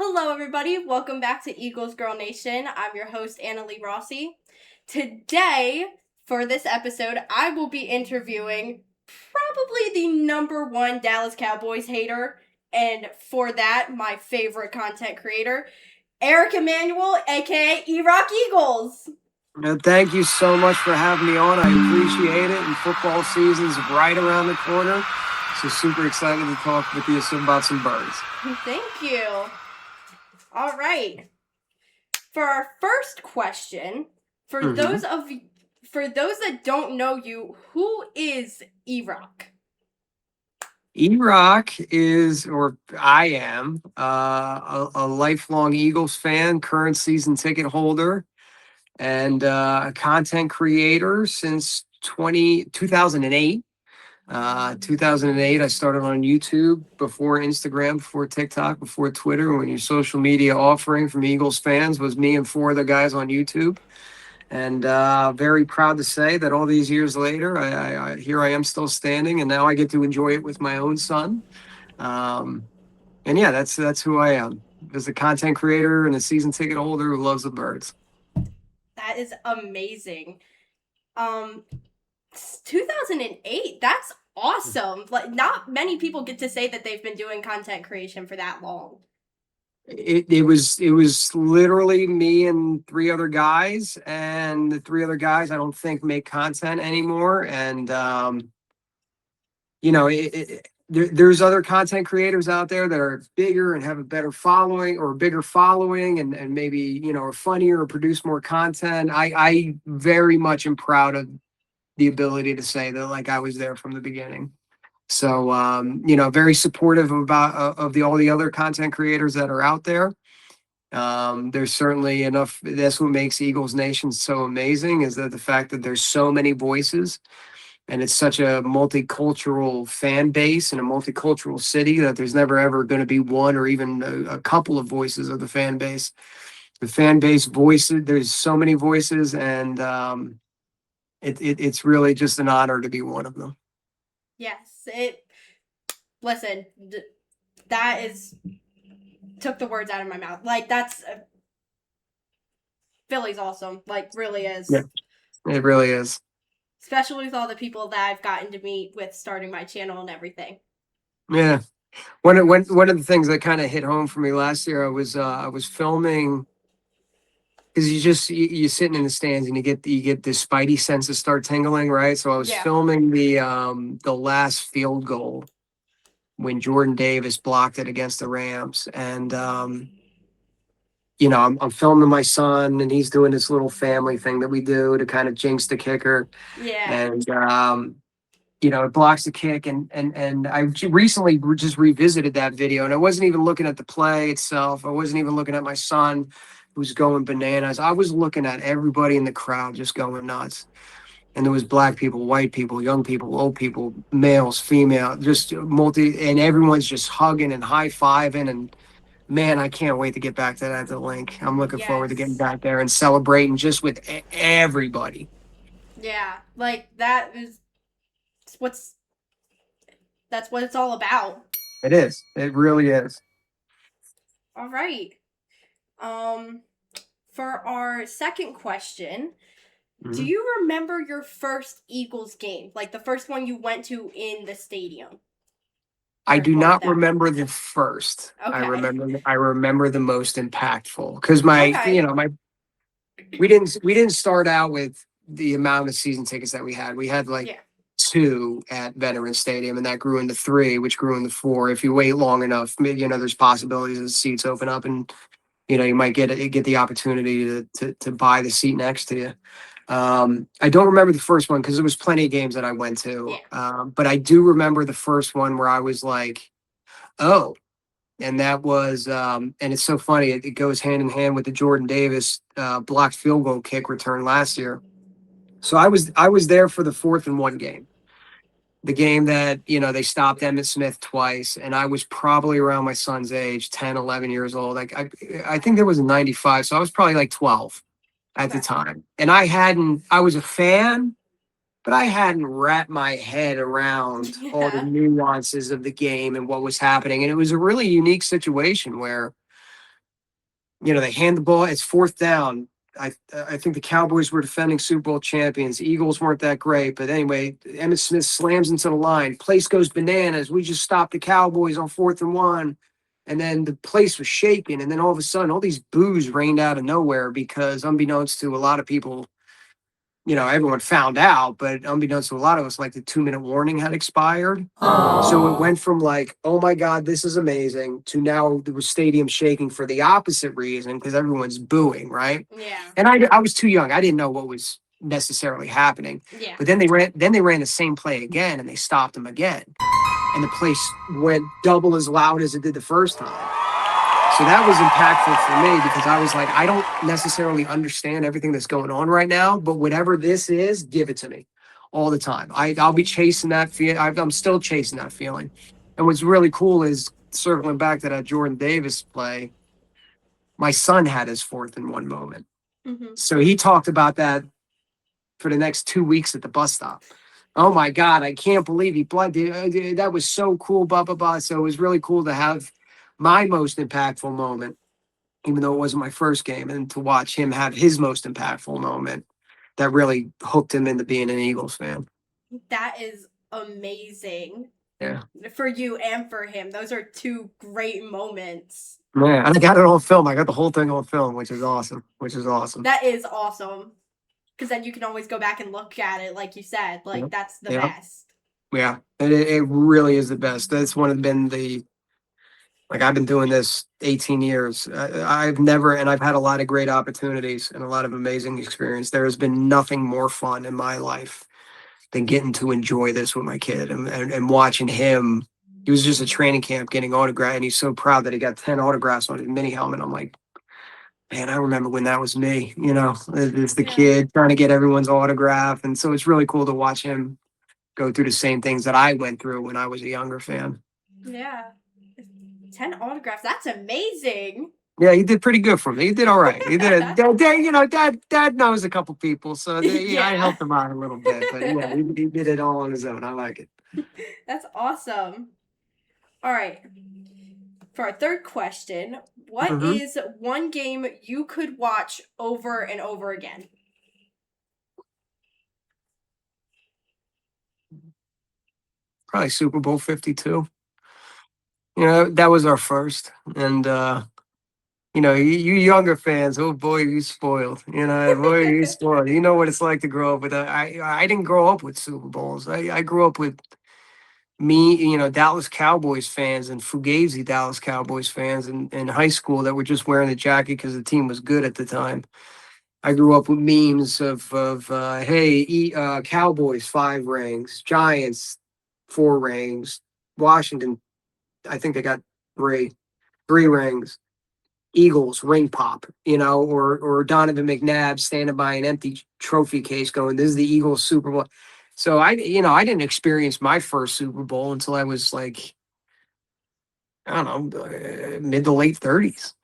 Hello, everybody. Welcome back to Eagles Girl Nation. I'm your host, Anna Lee Rossi. Today, for this episode, I will be interviewing probably the number one Dallas Cowboys hater, and for that, my favorite content creator, Erock Emanuel, aka Erock Eagles. Thank you so much for having me on. I appreciate it. And football season's right around the corner. So super excited to talk with you about some birds. Thank you. All right. For our first question, for those that don't know you, who is Erock? Erock is, or I am, a lifelong Eagles fan, current season ticket holder, and a content creator since 2008. 2008, I started on YouTube before Instagram, before TikTok, before Twitter. When your social media offering from Eagles fans was me and four other guys on YouTube. And very proud to say that all these years later, here I am still standing, and now I get to enjoy it with my own son. And yeah, that's who I am. As a content creator and a season ticket holder who loves the birds. That is amazing. 2008. That's awesome. Like, not many people get to say that they've been doing content creation for that long. It was literally me and three other guys, and the three other guys I don't think make content anymore. And there's other content creators out there that are bigger and have a better following or a bigger following, and maybe are funnier or produce more content. I very much am proud of the ability to say that, like, I was there from the beginning. So, very supportive about of all the other content creators that are out there. There's certainly enough. That's what makes Eagles Nation so amazing, is that the fact that there's so many voices, and it's such a multicultural fan base and a multicultural city that there's never ever going to be one or even a couple of voices of the fan base. The fan base voices. There's so many voices, and it's really just an honor to be one of them. Yes, listen, that took the words out of my mouth. Like, that's Philly's awesome. Like, really is. Yeah, it really is. Especially with all the people that I've gotten to meet with starting my channel and everything. Yeah, one of the things that kind of hit home for me last year, I was filming, because you're sitting in the stands and you get this spidey senses start tingling, right? So I was filming the last field goal when Jordan Davis blocked it against the Rams, and I'm filming my son, and he's doing this little family thing that we do to kind of jinx the kicker. Yeah. And it blocks the kick, and I recently just revisited that video, and I wasn't even looking at the play itself. I wasn't even looking at my son, who's going bananas. I was looking at everybody in the crowd just going nuts. And there was black people, white people, young people, old people, males, female, just and everyone's just hugging and high-fiving. And man, I can't wait to get back to that at the link. I'm looking forward to getting back there and celebrating just with everybody. Yeah, like, that's what it's all about. It is. It really is. All right. For our second question, do you remember your first Eagles game? Like, the first one you went to in the stadium? I do not remember the first. Okay. I remember the most impactful, because we didn't start out with the amount of season tickets that we had. We had two at Veterans Stadium, and that grew into three, which grew into four. If you wait long enough, there's possibilities the seats open up, and you might get the opportunity to buy the seat next to you. I don't remember the first one because there was plenty of games that I went to. But I do remember the first one where I was like, oh, and that was, and it's so funny. It goes hand in hand with the Jordan Davis blocked field goal kick return last year. So I was there for the 4th and 1 game. The game that, they stopped Emmitt Smith twice, and I was probably around my son's age, 10, 11 years old. Like, I think there was a 95, so I was probably like 12 at the time. And I was a fan, but I hadn't wrapped my head around all the nuances of the game and what was happening. And it was a really unique situation where they hand the ball. It's fourth down. I think the Cowboys were defending Super Bowl champions. The Eagles weren't that great. But anyway, Emmitt Smith slams into the line. Place goes bananas. We just stopped the Cowboys on 4th and 1. And then the place was shaking. And then all of a sudden, all these boos rained out of nowhere because unbeknownst to a lot of people, everyone found out, but unbeknownst to a lot of us, like the 2-minute warning had expired. Aww. So it went from like, oh my God, this is amazing, to now the stadium shaking for the opposite reason because everyone's booing, right? Yeah. And I was too young. I didn't know what was necessarily happening. Yeah. But then they ran the same play again and they stopped them again. And the place went double as loud as it did the first time. So that was impactful for me because I was like, I don't necessarily understand everything that's going on right now, but whatever this is, give it to me all the time. I'll be chasing that feeling. I'm still chasing that feeling. And what's really cool is circling back to that Jordan Davis play. My son had his 4th and 1 moment. Mm-hmm. So he talked about that for the next 2 weeks at the bus stop. Oh my God, I can't believe he played. That was so cool, blah, blah, blah. So it was really cool to have my most impactful moment, even though it wasn't my first game, and to watch him have his most impactful moment that really hooked him into being an Eagles fan. That is amazing. Yeah. For you and for him. Those are 2 great moments. Yeah, and I got it on film. I got the whole thing on film, which is awesome. That is awesome. Because then you can always go back and look at it, like you said. Like, yep. That's the best. Yeah, it really is the best. That's I've been doing this 18 years. I've had a lot of great opportunities and a lot of amazing experience. There has been nothing more fun in my life than getting to enjoy this with my kid and watching him. He was just at training camp getting autographed, and he's so proud that he got 10 autographs on his mini helmet. I'm like, man, I remember when that was me, it's the kid trying to get everyone's autograph. And so it's really cool to watch him go through the same things that I went through when I was a younger fan. Yeah. 10 autographs. That's amazing. Yeah, he did pretty good for me. He did all right. He did. Dad knows a couple people, so I helped him out a little bit. But yeah, he did it all on his own. I like it. That's awesome. All right. For our third question, what is one game you could watch over and over again? Probably Super Bowl 52. That was our first. And, you younger fans, oh boy, you spoiled. Boy, you spoiled. You know what it's like to grow up with. I didn't grow up with Super Bowls. I grew up with Dallas Cowboys fans and Fugazi Dallas Cowboys fans in high school that were just wearing the jacket because the team was good at the time. I grew up with memes of Cowboys 5 rings, Giants 4 rings, Washington, I think they got 3 rings, Eagles ring pop, or Donovan McNabb standing by an empty trophy case going, this is the Eagles Super Bowl. So I didn't experience my first Super Bowl until I was like, I don't know, mid to late 30s.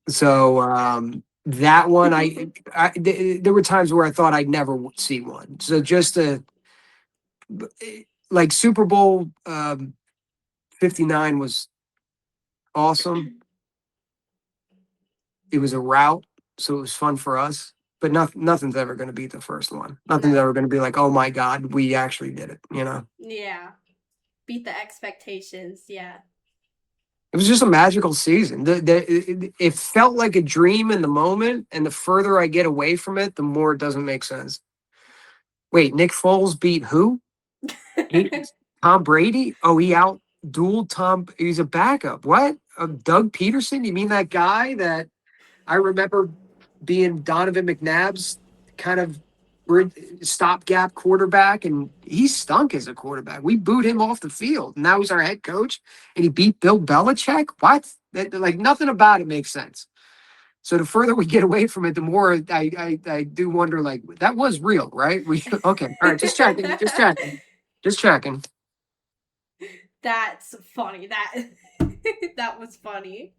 So that one, there were times where I thought I'd never see one. So just like Super Bowl 59 was awesome. It was a rout, so it was fun for us. But nothing's ever going to beat the first one. Nothing's ever going to be like, oh my God, we actually did it, Yeah. Beat the expectations, yeah. It was just a magical season. It felt like a dream in the moment, and the further I get away from it, the more it doesn't make sense. Wait, Nick Foles beat who? Tom Brady? Oh, he out-dueled Tom. He's a backup. What? Doug Peterson? You mean that guy that I remember being Donovan McNabb's kind of stopgap quarterback, and he stunk as a quarterback. We booed him off the field, and that was our head coach, and he beat Bill Belichick? What? Nothing about it makes sense. So the further we get away from it, the more I do wonder, like, that was real, right? Okay, all right, just checking. That's funny. That was funny.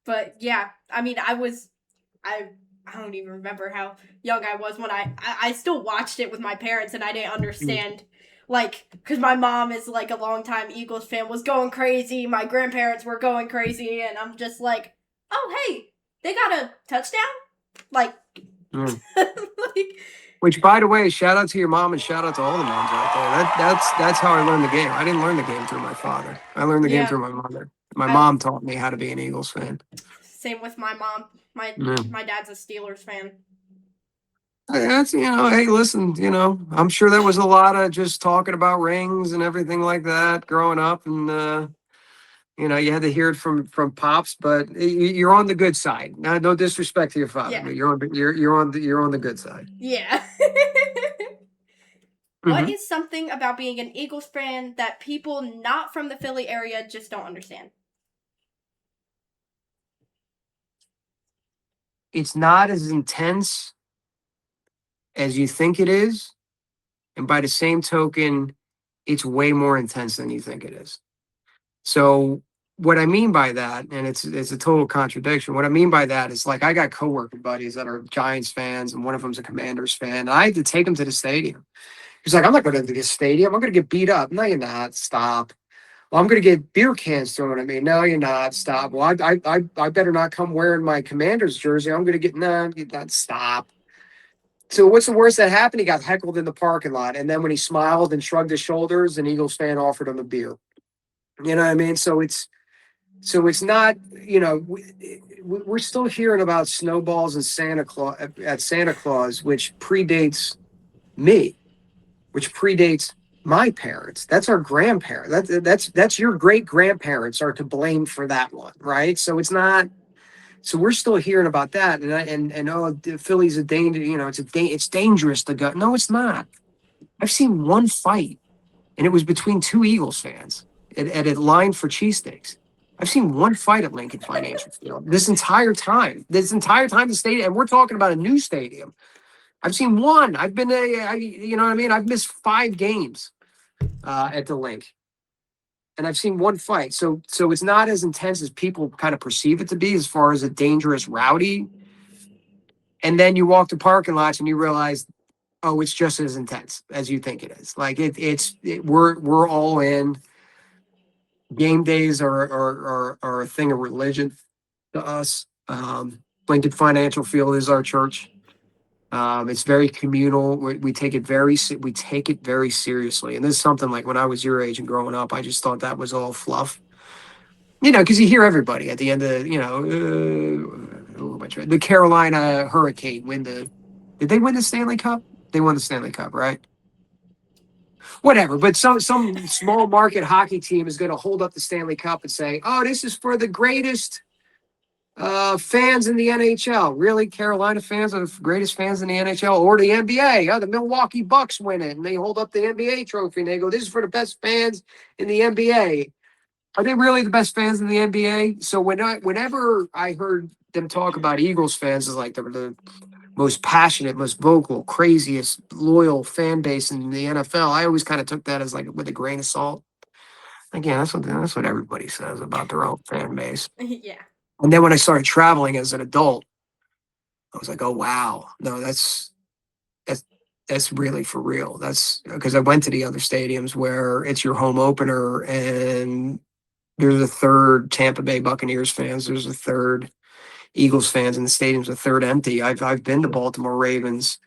But yeah, I mean, I don't even remember how young I was when I still watched it with my parents, and I didn't understand, like, because my mom is like a longtime Eagles fan, was going crazy. My grandparents were going crazy, and I'm just like, oh, hey, they got a touchdown? Like, Which, by the way, shout out to your mom and shout out to all the moms out there. That's how I learned the game. I didn't learn the game through my father. I learned the game through my mother. My mom taught me how to be an Eagles fan. Same with my mom. My dad's a Steelers fan. That's, hey, listen, I'm sure there was a lot of just talking about rings and everything like that growing up, and you had to hear it from pops, but you're on the good side. No disrespect to your father, but you're on the good side. Yeah. What is something about being an Eagles fan that people not from the Philly area just don't understand? It's not as intense as you think it is, and by the same token, it's way more intense than you think it is. So what I mean by that, and it's a total contradiction. What I mean by that is, like, I got coworker buddies that are Giants fans, and one of them's a Commanders fan. And I had to take him to the stadium. He's like, I'm not going to the stadium. I'm going to get beat up. No, you're not. Stop. Well, I'm going to get beer cans thrown at me. No, you're not. Stop. Well, I better not come wearing my Commanders jersey. I'm going to get not. Stop. So what's the worst that happened? He got heckled in the parking lot, and then when he smiled and shrugged his shoulders, an Eagles fan offered him a beer. You know what I mean? So it's not, we're still hearing about snowballs and Santa Claus, which predates me, which predates my parents. That's our grandparents. That's your great grandparents are to blame for that one, right? So it's not. So we're still hearing about that, and oh, the Philly's a danger. It's dangerous to go. No, it's not. I've seen one fight, and it was between two Eagles fans at a line for cheesesteaks. I've seen one fight at Lincoln Financial Field this entire time. The stadium, and we're talking about a new stadium. I've seen one. I've been you know what I mean? I've missed 5 games at the Link, and I've seen one fight. So it's not as intense as people kind of perceive it to be, as far as a dangerous, rowdy. And then you walk the parking lots and you realize, oh, it's just as intense as you think it is. Like we're all in. Game days are a thing of religion to us. Lincoln Financial Field is our church. It's very communal. We take it very seriously. And this is something, like, when I was your age and growing up, I just thought that was all fluff. Because you hear everybody at the end of the Carolina Hurricane did they win the Stanley Cup? They won the Stanley Cup, right? Whatever, but some small market hockey team is going to hold up the Stanley Cup and say, "Oh, this is for the greatest fans in the NHL." Really, Carolina fans are the greatest fans in the NHL or the NBA? Oh, the Milwaukee Bucks win it, and they hold up the NBA trophy and they go, "This is for the best fans in the NBA." Are they really the best fans in the NBA? So whenever I heard them talk about Eagles fans as like the most passionate, most vocal, craziest, loyal fan base in the NFL, I always kind of took that as, like, with a grain of salt. Again, that's what everybody says about their own fan base. Yeah. And then when I started traveling as an adult, I was like, oh wow, no, that's really for real. That's because I went to the other stadiums where it's your home opener, and there's a third Tampa Bay Buccaneers fans, there's a third Eagles fans, and the stadium's a third empty. I've been to Baltimore Ravens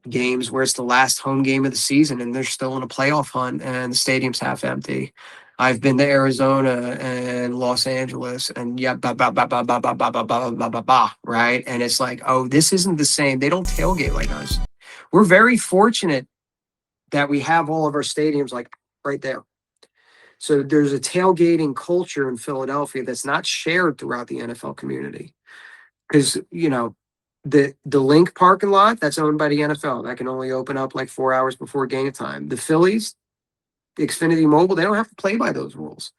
games where it's the last home game of the season and they're still in a playoff hunt and the stadium's half empty. I've been to Arizona and Los Angeles and right? And it's like, oh, this isn't the same. They don't tailgate like us. We're very fortunate that we have all of our stadiums like right there. So there's a tailgating culture in Philadelphia that's not shared throughout the NFL community. Because, the Link parking lot, that's owned by the NFL. That can only open up like 4 hours before game time. The Phillies, the Xfinity Mobile, they don't have to play by those rules.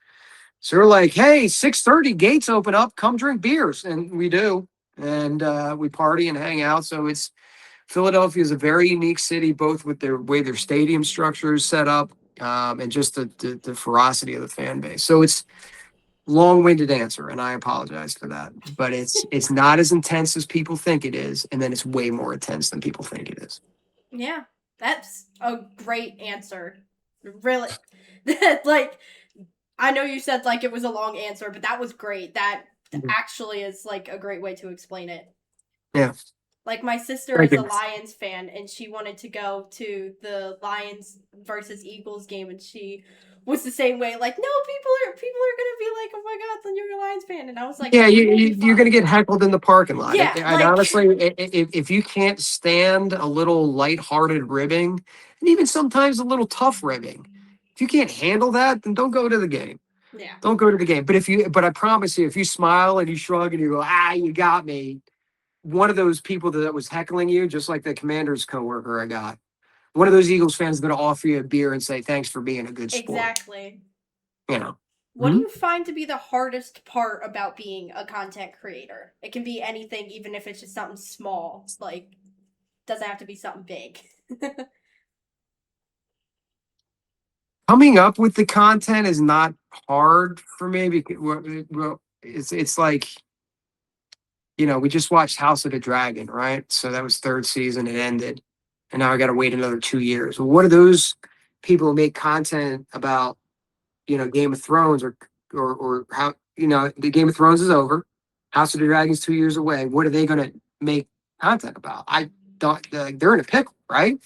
So they're like, hey, 6:30, gates open up, come drink beers. And we do. And we party and hang out. So Philadelphia is a very unique city, both with their way their stadium structure is set up, and just the ferocity of the fan base. So it's long-winded answer, and I apologize for that. But it's not as intense as people think it is, and then it's way more intense than people think it is. Yeah, that's a great answer. Really, like, I know you said like it was a long answer, but that was great. That actually is like a great way to explain it. Yeah. Like my sister is a Lions fan, and she wanted to go to the Lions versus Eagles game, and she was the same way. Like, no, people are gonna be like, oh my god, then you're a Lions fan, and I was like, yeah, you're gonna get heckled in the parking lot. Yeah, and honestly, if you can't stand a little lighthearted ribbing, and even sometimes a little tough ribbing, if you can't handle that, then don't go to the game. Yeah, don't go to the game. But I promise you, if you smile and you shrug and you go, you got me. One of those people that was heckling you, just like the Commander's coworker I got, one of those Eagles fans is going to offer you a beer and say, thanks for being a good sport. Exactly. You know. What do you find to be the hardest part about being a content creator? It can be anything, even if it's just something small. Like, doesn't have to be something big. Coming up with the content is not hard for me because well, it's like, we just watched House of the Dragon, right? So that was third season. It ended. And now I got to wait another 2 years. Well, what are those people who make content about, Game of Thrones or how, the Game of Thrones is over. House of the Dragon's 2 years away. What are they going to make content about? I don't, they're in a pickle, right?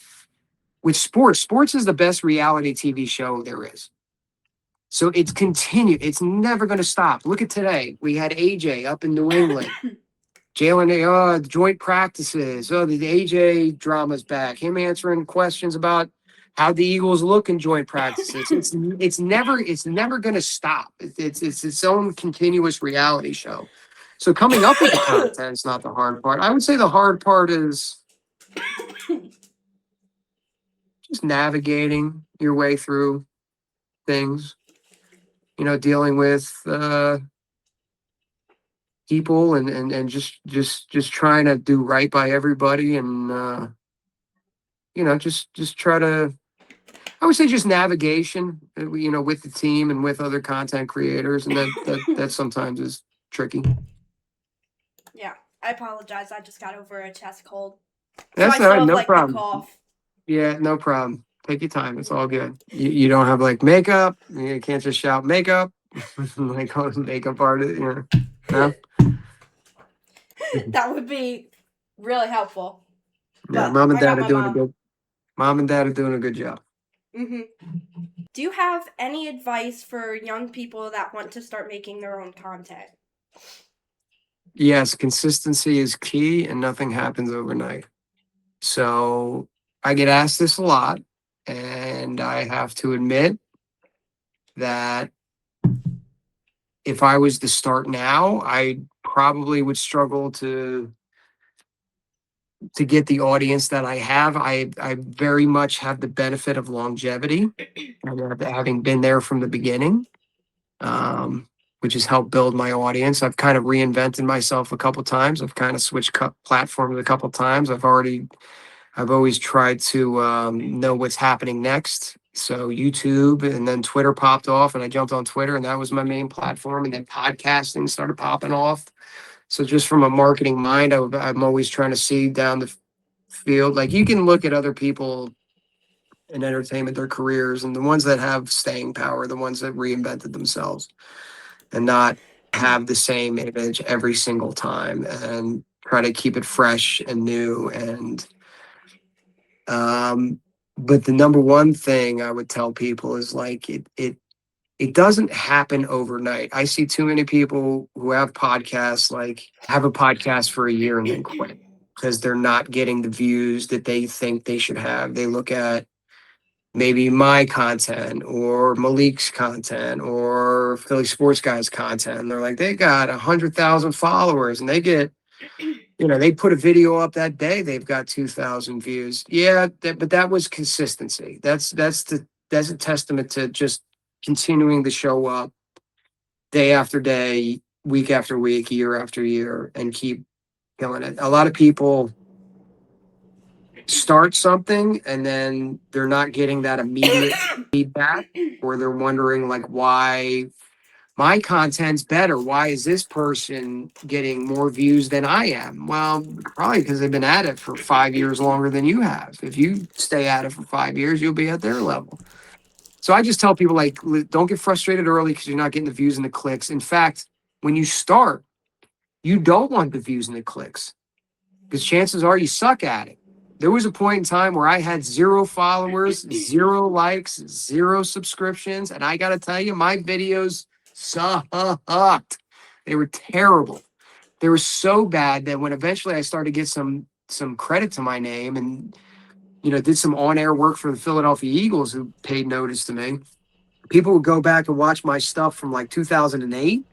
With sports is the best reality TV show there is. So it's continued. It's never going to stop. Look at today. We had AJ up in New England. Jalen, joint practices. The AJ drama's back. Him answering questions about how the Eagles look in joint practices. It's never going to stop. It's its own continuous reality show. So coming up with the content is not the hard part. I would say the hard part is just navigating your way through things. Dealing with people and just trying to do right by everybody and just try to, I would say, just navigation with the team and with other content creators, and that sometimes is tricky. Yeah, I apologize, I just got over a chest cold. That's so no problem. Yeah, no problem. Take your time, it's all good. You don't have like makeup, you can't just shout makeup like all the makeup artist, no. That would be really helpful. Yeah, mom and dad are doing a good job. Mm-hmm. Do you have any advice for young people that want to start making their own content? Yes, consistency is key and nothing happens overnight. So I get asked this a lot, and I have to admit that if I was to start now, I probably would struggle to get the audience that I have. I very much have the benefit of longevity and having been there from the beginning, which has helped build my audience. I've kind of reinvented myself a couple times. I've kind of switched platforms a couple times. I've always tried to know what's happening next. So YouTube and then Twitter popped off, and I jumped on Twitter, and that was my main platform. And then podcasting started popping off. So just from a marketing mind, I'm always trying to see down the field. Like, you can look at other people in entertainment, their careers, and the ones that have staying power, the ones that reinvented themselves and not have the same image every single time and try to keep it fresh and new. And but the number one thing I would tell people is like it doesn't happen overnight. I see too many people who have podcasts, like have a podcast for a year and then quit because they're not getting the views that they think they should have. They look at maybe my content or Malik's content or Philly Sports Guy's content, and they're like, they got 100,000 followers and they get, they put a video up that day, they've got 2,000 views. Yeah, but that was consistency. That's a testament to just continuing to show up day after day, week after week, year after year, and keep killing it. A lot of people start something and then they're not getting that immediate feedback, or they're wondering like, why my content's better. Why is this person getting more views than I am? Well, probably because they've been at it for 5 years longer than you have. If you stay at it for 5 years, you'll be at their level. So I just tell people, like, don't get frustrated early because you're not getting the views and the clicks. In fact, when you start, You don't want the views and the clicks because chances are you suck at it. There was a point in time where I had 0 followers, 0 likes, 0 subscriptions. And I got to tell you, my videos sucked. They were terrible. They were so bad that when eventually I started to get some credit to my name and, did some on-air work for the Philadelphia Eagles who paid notice to me, people would go back and watch my stuff from like 2008.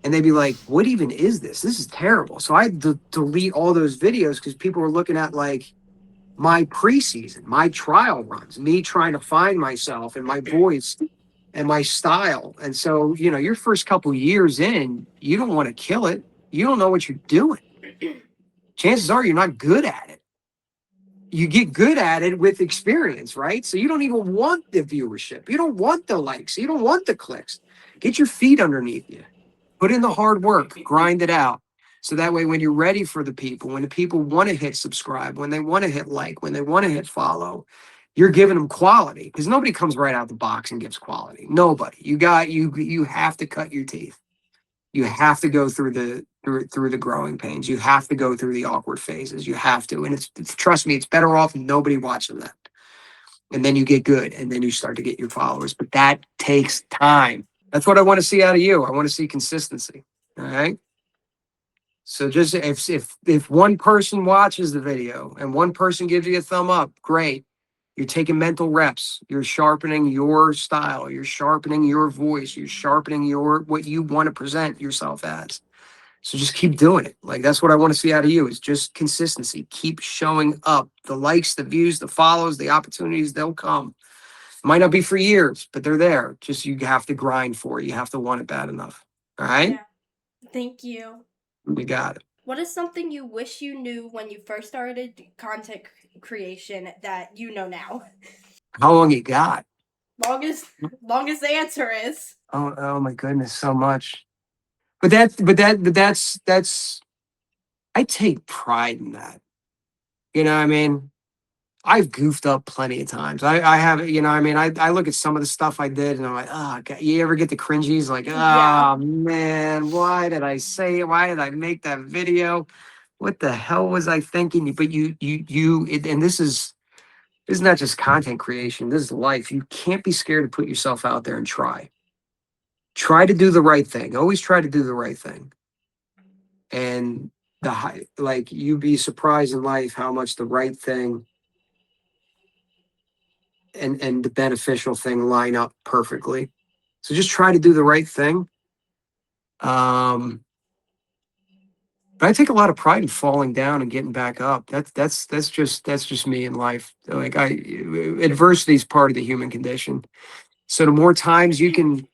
And they'd be like, what even is this? This is terrible. So I delete all those videos because people were looking at like my preseason, my trial runs, me trying to find myself and my voice and my style. And so, your first couple years in, you don't want to kill it. You don't know what you're doing. Chances are you're not good at it. You get good at it with experience, right? So you don't even want the viewership. You don't want the likes. You don't want the clicks. Get your feet underneath you. Put in the hard work, grind it out. So that way, when you're ready for the people, when the people want to hit subscribe, when they want to hit like, when they want to hit follow, you're giving them quality because nobody comes right out the box and gives quality. Nobody. You have to cut your teeth. You have to go through the growing pains. You have to go through the awkward phases. You have to. And it's trust me, it's better off nobody watching that. And then you get good and then you start to get your followers. But that takes time. That's what I want to see out of you. I want to see consistency. All right. So just if one person watches the video and one person gives you a thumb up, great. You're taking mental reps. You're sharpening your style. You're sharpening your voice. You're sharpening what you want to present yourself as. So just keep doing it. Like that's what I want to see out of you is just consistency. Keep showing up. The likes, the views, the follows, the opportunities, they'll come. Might not be for years, but they're there. Just you have to grind for it. You have to want it bad enough. All right? Yeah. Thank you. You got it. What is something you wish you knew when you first started content creation that you know now? How long you got? Longest the answer is. Oh my goodness, so much. But that's I take pride in that. You know what I mean? I've goofed up plenty of times. I have, I look at some of the stuff I did and I'm like, oh, God. You ever get the cringies? Like, oh, man, why did I say it? Why did I make that video? What the hell was I thinking? But and this is not just content creation. This is life. You can't be scared to put yourself out there and try. Try to do the right thing. Always try to do the right thing. And you'd be surprised in life how much the right thing and the beneficial thing line up perfectly. So just try to do the right thing. But I take a lot of pride in falling down and getting back up. That's just me in life. Like adversity is part of the human condition. So the more times you can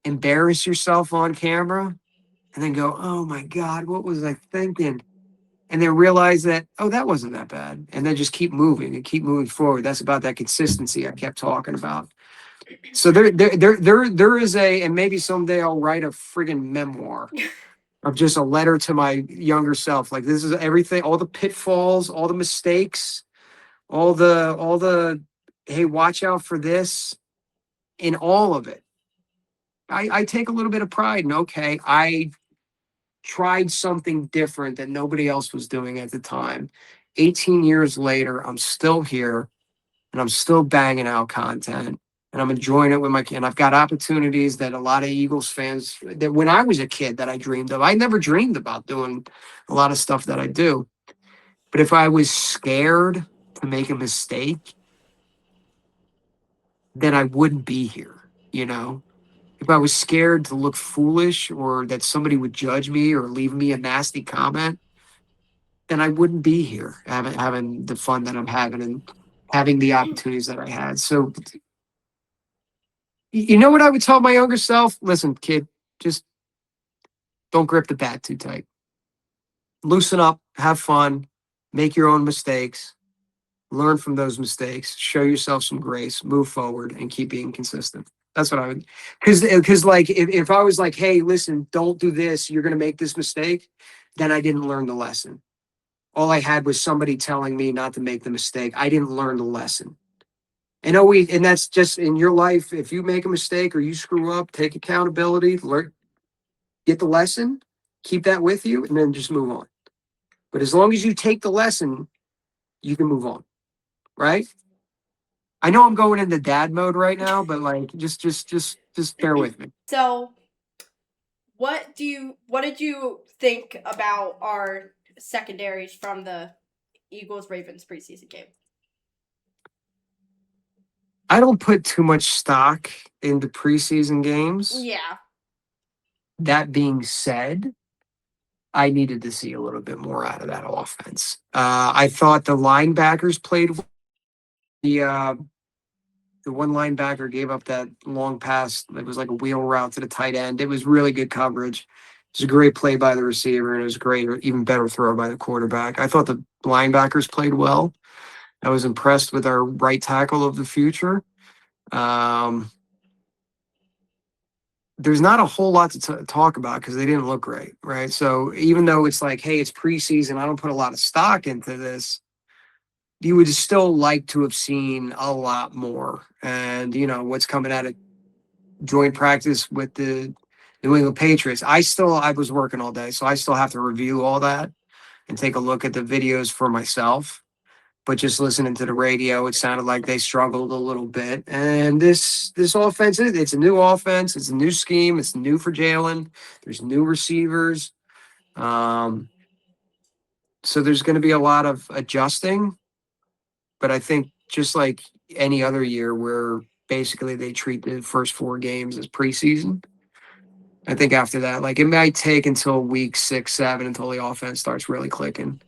embarrass yourself on camera and then go, oh my God, what was I thinking? And then realize that, oh, that wasn't that bad. And then just keep moving and keep moving forward. That's about that consistency I kept talking about. So there is and maybe someday I'll write a friggin' memoir of just a letter to my younger self. Like this is everything, all the pitfalls, all the mistakes, all the, hey, watch out for this, in all of it. I take a little bit of pride in, okay, I tried something different that nobody else was doing at the time. 18 years later, I'm still here and I'm still banging out content and I'm enjoying it with my kid. And I've got opportunities that a lot of Eagles fans that when I was a kid that I dreamed of. I never dreamed about doing a lot of stuff that I do. But if I was scared to make a mistake, then I wouldn't be here, If I was scared to look foolish or that somebody would judge me or leave me a nasty comment, then I wouldn't be here having the fun that I'm having and having the opportunities that I had. So, you know what I would tell my younger self? Listen, kid, just don't grip the bat too tight. Loosen up, have fun, make your own mistakes, learn from those mistakes, show yourself some grace, move forward, and keep being consistent. That's what I would, because like if I was like, hey, listen, don't do this, you're gonna make this mistake, then I didn't learn the lesson. All I had was somebody telling me not to make the mistake. I didn't learn the lesson. And that's just in your life. If you make a mistake or you screw up, take accountability, learn, get the lesson, keep that with you, and then just move on. But as long as you take the lesson, you can move on, right? I know I'm going into dad mode right now, but like, just bear with me. So, what did you think about our secondaries from the Eagles Ravens preseason game? I don't put too much stock into preseason games. Yeah. That being said, I needed to see a little bit more out of that offense. I thought the linebackers played. The one linebacker gave up that long pass. It was like a wheel route to the tight end. It was really good coverage. It was a great play by the receiver, and it was a great, even better throw by the quarterback. I thought the linebackers played well. I was impressed with our right tackle of the future. There's not a whole lot to talk about because they didn't look great, right? So even though it's like, hey, it's preseason, I don't put a lot of stock into this. You would still like to have seen a lot more. And, what's coming out of joint practice with the New England Patriots. I was working all day, so I still have to review all that and take a look at the videos for myself. But just listening to the radio, it sounded like they struggled a little bit. And this offense, it's a new offense. It's a new scheme. It's new for Jalen. There's new receivers. So there's going to be a lot of adjusting. But I think just like any other year where basically they treat the first 4 games as preseason, I think after that, like it might take until week 6, 7 until the offense starts really clicking.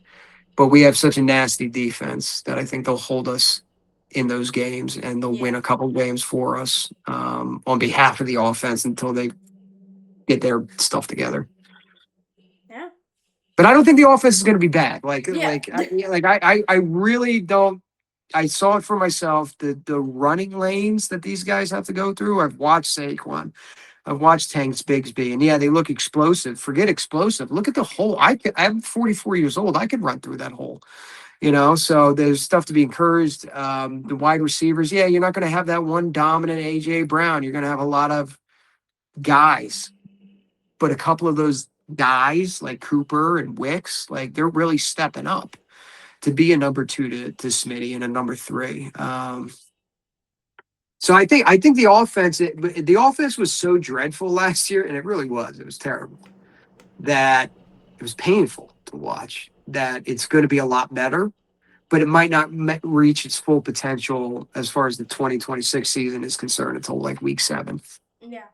But we have such a nasty defense that I think they'll hold us in those games and they'll win a couple games for us on behalf of the offense until they get their stuff together. Yeah. But I don't think the offense is going to be bad. I really don't. I saw it for myself. The running lanes that these guys have to go through. I've watched Saquon. I've watched Tanks Bigsby, and yeah, they look explosive. Forget explosive. Look at the hole. I'm 44 years old. I could run through that hole. So there's stuff to be encouraged. The wide receivers, yeah, you're not going to have that one dominant AJ Brown. You're going to have a lot of guys, but a couple of those guys like Cooper and Wicks, like they're really stepping up to be a number 2 to Smitty and a number 3. So I think the offense was so dreadful last year, and it really was. It was terrible. That it was painful to watch. That it's going to be a lot better, but it might not reach its full potential as far as the 2026 season is concerned until like week 7. Yeah.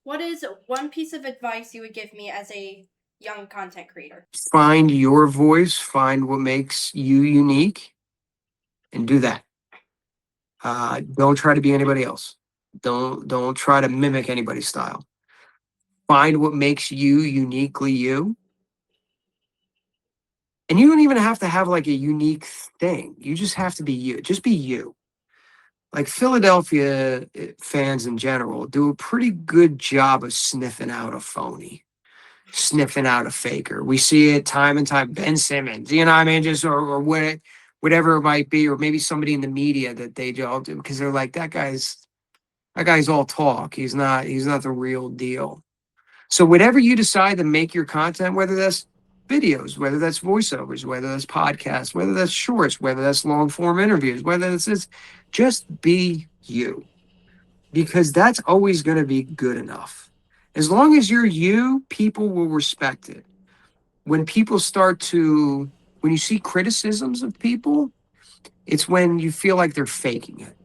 What is one piece of advice you would give me as a young content creator? Find your voice. Find what makes you unique, and do that. Don't try to be anybody else. Don't try to mimic anybody's style. Find what makes you uniquely you. And you don't even have to have like a unique thing. You just have to be you. Just be you. Like Philadelphia fans in general do a pretty good job of sniffing out a phony, sniffing out a faker. We see it time and time. Ben Simmons, what I mean? Just or whatever it might be, or maybe somebody in the media that they all do because they're like that guy's all talk. He's not the real deal. So whatever you decide to make your content, whether that's videos, whether that's voiceovers, whether that's podcasts, whether that's shorts, whether that's long form interviews, whether it's this, just be you, because that's always going to be good enough. As long as you're you, people will respect it. When people when you see criticisms of people, it's when you feel like they're faking it.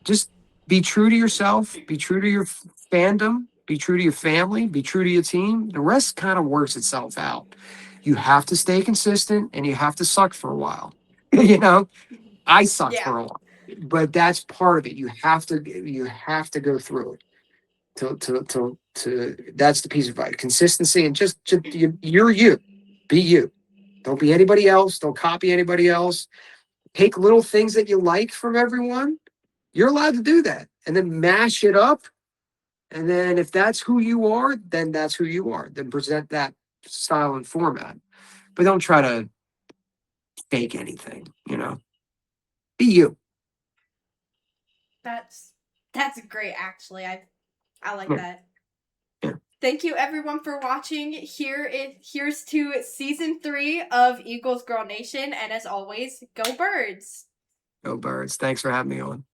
Just be true to yourself, be true to your fandom, be true to your family, be true to your team. The rest kind of works itself out. You have to stay consistent and you have to suck for a while. I sucked for a while, but that's part of it. You have to go through it. That's the piece of advice. Consistency and just you're you. Be you. Don't be anybody else. Don't copy anybody else. Take little things that you like from everyone. You're allowed to do that, and then mash it up. And then if that's who you are, then that's who you are. Then present that style and format. But don't try to fake anything, Be you. That's great actually. I like that. Yeah. Thank you everyone for watching. Here's to season 3 of Eagles Girl Nation, and as always, go Birds. Go Birds. Thanks for having me on.